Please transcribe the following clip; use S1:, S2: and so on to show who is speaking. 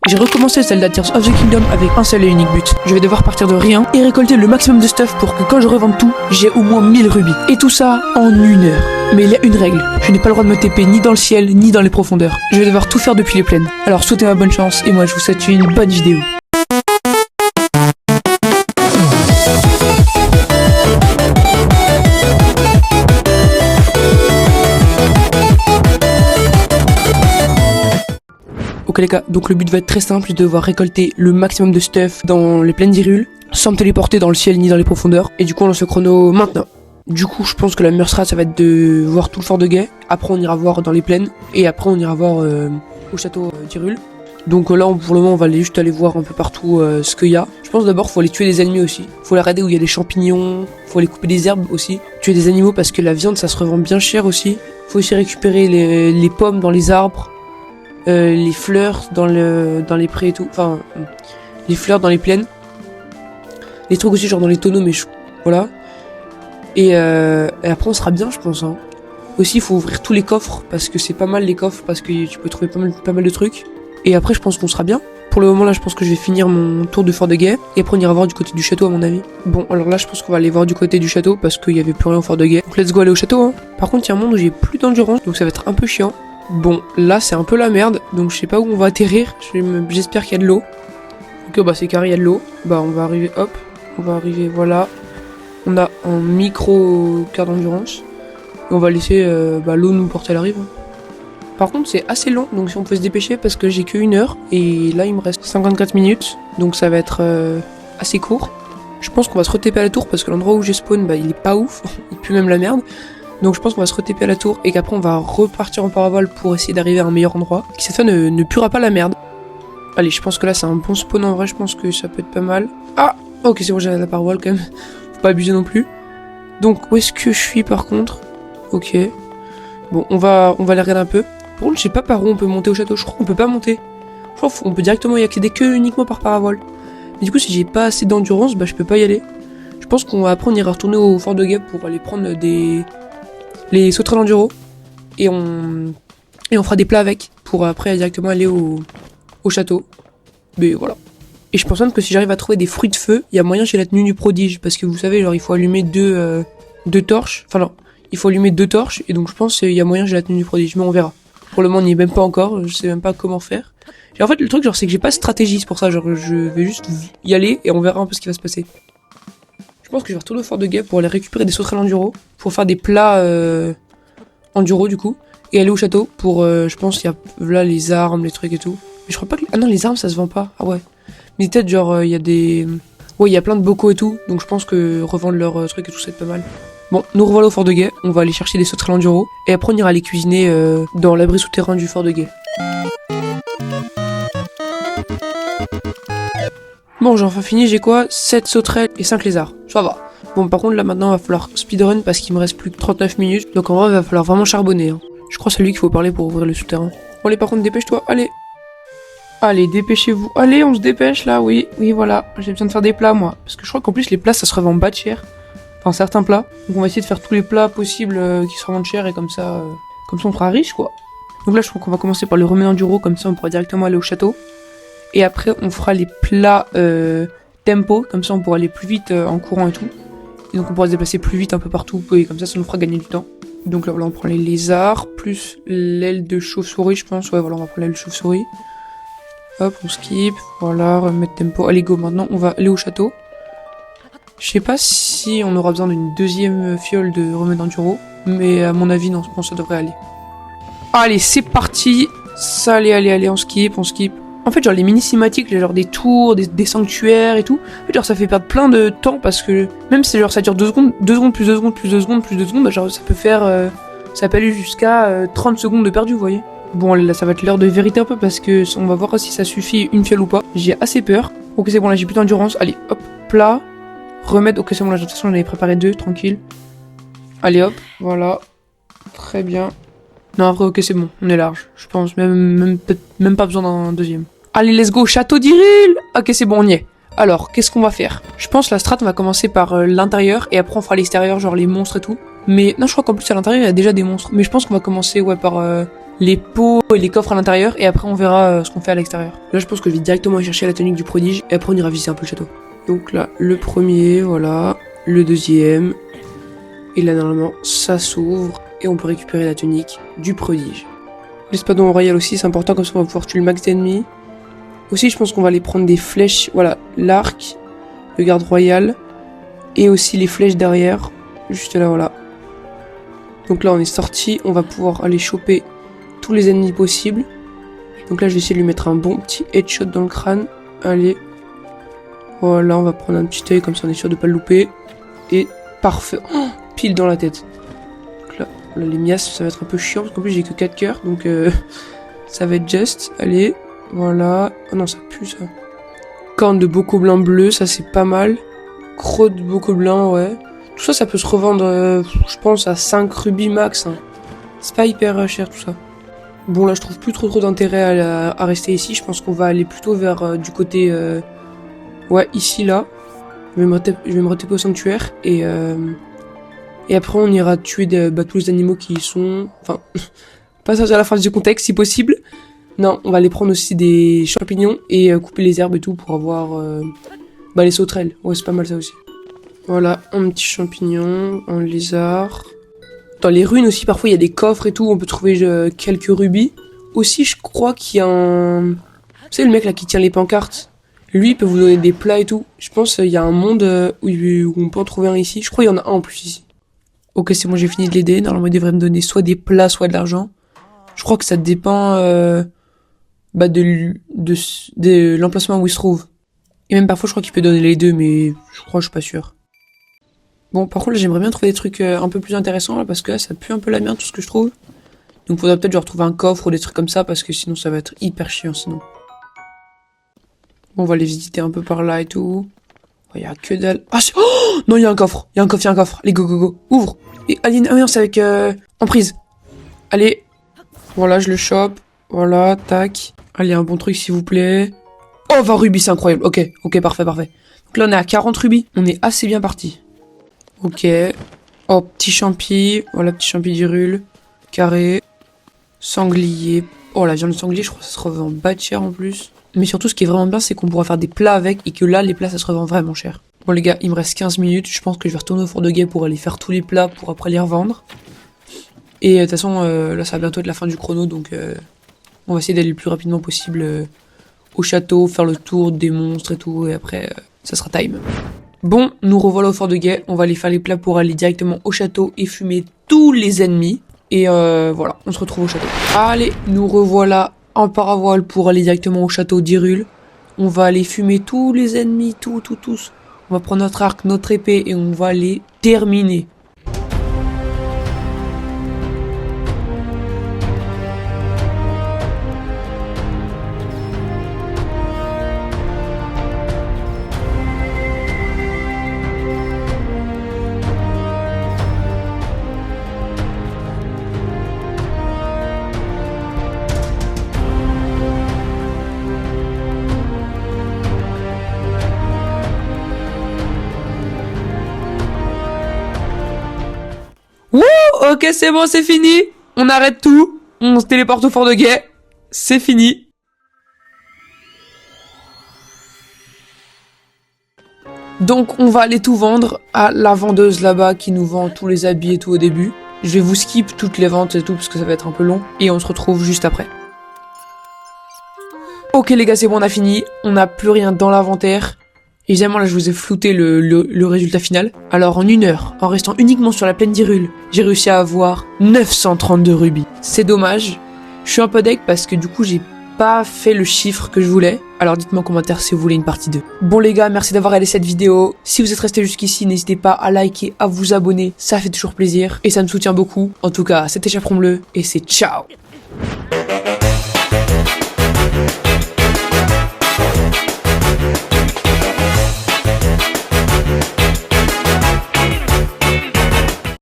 S1: J'ai recommencé Zelda Tears of the Kingdom avec un seul et unique but. Je vais devoir partir de rien et récolter le maximum de stuff pour que quand je revende tout, j'ai au moins 1000 rubis. Et tout ça en 1 heure. Mais il y a une règle, je n'ai pas le droit de me TP ni dans le ciel ni dans les profondeurs. Je vais devoir tout faire depuis les plaines. Alors souhaitez-moi bonne chance et moi je vous souhaite une bonne vidéo. Ok les gars, donc le but va être très simple, je vais devoir récolter le maximum de stuff dans les plaines d'Hyrule, sans me téléporter dans le ciel ni dans les profondeurs. Et du coup on lance le chrono maintenant. Du coup je pense que la meilleure strat ça va être de voir tout le fort de guet, après on ira voir dans les plaines, et après on ira voir au château d'Hyrule. Donc là pour le moment on va juste aller voir un peu partout ce qu'il y a. Je pense d'abord faut aller tuer des ennemis aussi, faut la raider où il y a des champignons, faut aller couper des herbes aussi. Tuer des animaux parce que la viande ça se revend bien cher aussi. Faut aussi récupérer les pommes dans les arbres. Les fleurs dans les prés et tout, enfin les fleurs dans les plaines, les trucs aussi genre dans les tonneaux, mais voilà. Et après on sera bien je pense hein. Aussi il faut ouvrir tous les coffres parce que c'est pas mal les coffres parce que tu peux trouver pas mal de trucs. Et après je pense qu'on sera bien. Pour le moment là je pense que je vais finir mon tour de fort de guet et après on ira voir du côté du château à mon avis. Bon alors là je pense qu'on va aller voir du côté du château parce qu'il y avait plus rien au fort de guet. Donc let's go aller au château hein. Par contre il y a un monde où j'ai plus d'endurance donc ça va être un peu chiant. Bon, là c'est un peu la merde, donc je sais pas où on va atterrir, j'espère qu'il y a de l'eau. Ok, bah c'est carré, il y a de l'eau. Bah on va arriver, hop, on va arriver, voilà. On a un micro quart d'endurance. Et on va laisser l'eau nous porter à la rive. Par contre c'est assez long, donc si on peut se dépêcher parce que j'ai que 1 heure. Et là il me reste 54 minutes, donc ça va être assez court. Je pense qu'on va se re-TP à la tour parce que l'endroit où j'ai spawn, bah il est pas ouf, il pue même la merde. Donc je pense qu'on va se re-TP à la tour et qu'après on va repartir en parabole pour essayer d'arriver à un meilleur endroit. Qui cette fois ne puera pas la merde. Allez, je pense que là c'est un bon spawn en vrai, je pense que ça peut être pas mal. Ah, ok c'est bon, j'ai la parabole quand même. Faut pas abuser non plus. Donc où est-ce que je suis par contre? Ok. Bon, on va aller regarder un peu. Par contre je sais pas par où on peut monter au château, je crois qu'on peut pas monter. Je crois qu'on peut directement y accéder que uniquement par parabole. Mais du coup si j'ai pas assez d'endurance, bah je peux pas y aller. Je pense qu'après on ira retourner au fort de guet pour aller prendre les sauterelles d'enduro et on fera des plats avec pour après directement aller au château. Mais voilà. Et je pense même que si j'arrive à trouver des fruits de feu, il y a moyen chez la tenue du prodige parce que vous savez genre il faut allumer deux torches. Enfin non, il faut allumer 2 torches et donc je pense qu'il y a moyen chez la tenue du prodige, mais on verra. Pour le moment on n'y est même pas encore, je sais même pas comment faire. Et en fait le truc genre c'est que j'ai pas de stratégie, c'est pour ça genre je vais juste y aller et on verra un peu ce qui va se passer. Je pense que je vais retourner au fort de guet pour aller récupérer des sauterelles enduro, pour faire des plats enduro du coup, et aller au château pour, je pense, il y a là les armes, les trucs et tout. Mais je crois pas que... Ah non, les armes ça se vend pas, ah ouais. Mais peut-être genre, il y a des... Ouais, il y a plein de bocaux et tout, donc je pense que revendre leurs trucs et tout ça va être pas mal. Bon, nous revoilà au fort de guet, on va aller chercher des sauterelles enduro, et après on ira les cuisiner dans l'abri souterrain du fort de guet. Bon, j'ai enfin fini, j'ai quoi? 7 sauterelles et 5 lézards. Ça va. Bon, par contre, là, maintenant, il va falloir speedrun parce qu'il me reste plus que 39 minutes. Donc, en vrai, il va falloir vraiment charbonner. Hein. Je crois que c'est lui qu'il faut parler pour ouvrir le souterrain. Bon, allez, par contre, dépêche-toi. Allez. Allez, dépêchez-vous. Allez, on se dépêche, là. Oui, voilà. J'ai besoin de faire des plats, moi. Parce que je crois qu'en plus, les plats, ça se revend bas de cher. Enfin, certains plats. Donc, on va essayer de faire tous les plats possibles qui se revendent cher. Et comme ça, on sera riche, quoi. Donc là, je crois qu'on va commencer par le remettre enduro. Comme ça, on pourra directement aller au château. Et après on fera les plats tempo, comme ça on pourra aller plus vite en courant et tout. Et donc on pourra se déplacer plus vite un peu partout, et comme ça nous fera gagner du temps. Donc là voilà, on prend les lézards, plus l'aile de chauve-souris je pense, ouais voilà on va prendre l'aile de chauve-souris. Hop, on skip, voilà, remettre tempo. Allez go, maintenant on va aller au château. Je sais pas si on aura besoin d'une deuxième fiole de remède enduro, mais à mon avis non, je pense que ça devrait aller. Allez, c'est parti. Ça, allez, on skip. En fait, genre les mini-cinématiques, genre des tours, des sanctuaires et tout, en fait, genre ça fait perdre plein de temps parce que même si genre ça dure 2 secondes, 2 secondes, plus 2 secondes, plus 2 secondes, plus 2 secondes, bah, genre ça peut faire, ça peut aller jusqu'à 30 secondes de perdu, vous voyez. Bon, là ça va être l'heure de vérité un peu parce que on va voir si ça suffit une fiole ou pas. J'ai assez peur. Ok, c'est bon, là j'ai plus d'endurance. Allez, hop, plat, remède. Ok, c'est bon, là de toute façon j'en avais préparé 2, tranquille. Allez, hop, voilà, très bien. Non, en vrai, ok, c'est bon, on est large. Je pense même pas besoin d'un deuxième. Allez, let's go, château d'Hyrule. Ok, c'est bon, on y est. Alors, qu'est-ce qu'on va faire? Je pense la strat, on va commencer par l'intérieur, et après on fera l'extérieur, genre les monstres et tout. Mais non, je crois qu'en plus à l'intérieur, il y a déjà des monstres. Mais je pense qu'on va commencer, ouais, par les pots et les coffres à l'intérieur et après on verra ce qu'on fait à l'extérieur. Là je pense que je vais directement aller chercher la tunique du prodige et après on ira visiter un peu le château. Donc là le premier, voilà, le deuxième et là normalement ça s'ouvre et on peut récupérer la tunique du prodige. L'espadon royal aussi c'est important, comme ça on va pouvoir tuer le max d'ennemis. Aussi je pense qu'on va aller prendre des flèches, voilà, l'arc, le garde royal et aussi les flèches derrière, juste là voilà. Donc là on est sorti, on va pouvoir aller choper tous les ennemis possibles. Donc là je vais essayer de lui mettre un bon petit headshot dans le crâne. Allez. Voilà, on va prendre un petit œil comme ça on est sûr de pas le louper. Et parfait. Oh, pile dans la tête. Donc là, les miasmes ça va être un peu chiant parce qu'en plus j'ai que 4 cœurs. Donc ça va être juste. Allez. Voilà. Oh non ça pue ça. Corne de bocaux blanc bleu, ça c'est pas mal. Crotte de bocaux blanc, ouais. Tout ça, ça peut se revendre, je pense, à 5 rubis max. Hein. C'est pas hyper cher tout ça. Bon, là, je trouve plus trop d'intérêt à rester ici. Je pense qu'on va aller plutôt vers du côté... ouais, ici, là. Je vais me retaper au sanctuaire. Et après, on ira tuer tous les animaux qui y sont... Enfin, pas sortir la phrase du contexte, si possible. Non, on va aller prendre aussi des champignons et couper les herbes et tout pour avoir... les sauterelles. Ouais, c'est pas mal ça aussi. Voilà, un petit champignon, un lézard. Dans les ruines aussi, parfois il y a des coffres et tout, on peut trouver quelques rubis. Aussi, je crois qu'il y a un... Vous savez, le mec là qui tient les pancartes, lui il peut vous donner des plats et tout. Je pense qu'il y a un monde où on peut en trouver un ici. Je crois qu'il y en a un en plus ici. Ok, c'est bon, j'ai fini de l'aider. Normalement, il devrait me donner soit des plats, soit de l'argent. Je crois que ça dépend de l'emplacement où il se trouve. Et même parfois, je crois qu'il peut donner les deux, mais je suis pas sûr. Bon, par contre, là, j'aimerais bien trouver des trucs un peu plus intéressants, là, parce que là, ça pue un peu la merde, tout ce que je trouve. Donc, faudrait peut-être, genre, trouver un coffre ou des trucs comme ça, parce que sinon, ça va être hyper chiant, sinon. Bon, on va les visiter un peu par là et tout. Il y a que dalle. Ah, oh non, il y a un coffre. Il y a un coffre. Allez, go. Ouvre. Et, allez, ah, non, c'est avec emprise. Allez. Voilà, je le chope. Voilà, tac. Allez, un bon truc, s'il vous plaît. Oh, 20 rubis, c'est incroyable. Ok, parfait. Donc là, on est à 40 rubis. On est assez bien parti. Ok. Oh, petit champi. Voilà, petit champi d'Hyrule. Carré. Sanglier. Oh, la viande de sanglier, je crois que ça se revend bas de cher en plus. Mais surtout, ce qui est vraiment bien, c'est qu'on pourra faire des plats avec et que là, les plats, ça se revend vraiment cher. Bon, les gars, il me reste 15 minutes. Je pense que je vais retourner au fort de guet pour aller faire tous les plats pour après les revendre. Et de toute façon, là, ça va bientôt être la fin du chrono. Donc, on va essayer d'aller le plus rapidement possible au château, faire le tour des monstres et tout. Et après, ça sera time. Bon, nous revoilà au fort de guet. On va aller faire les plats pour aller directement au château et fumer tous les ennemis. Et voilà, on se retrouve au château. Allez, nous revoilà en paravoile pour aller directement au château d'Hyrule. On va aller fumer tous les ennemis, tous. On va prendre notre arc, notre épée et on va les terminer. Ok, c'est bon, c'est fini. On arrête tout. On se téléporte au fort de guet. C'est fini. Donc, on va aller tout vendre à la vendeuse là-bas qui nous vend tous les habits et tout au début. Je vais vous skip toutes les ventes et tout parce que ça va être un peu long. Et on se retrouve juste après. Ok les gars, c'est bon, on a fini. On n'a plus rien dans l'inventaire. Évidemment, là, je vous ai flouté le résultat final. Alors, en 1 heure, en restant uniquement sur la plaine d'Hyrule, j'ai réussi à avoir 932 rubis. C'est dommage. Je suis un peu deg parce que du coup, j'ai pas fait le chiffre que je voulais. Alors, dites-moi en commentaire si vous voulez une partie 2. Bon les gars, merci d'avoir regardé cette vidéo. Si vous êtes restés jusqu'ici, n'hésitez pas à liker, à vous abonner. Ça fait toujours plaisir et ça me soutient beaucoup. En tout cas, c'était Chaperon Bleu et c'est ciao.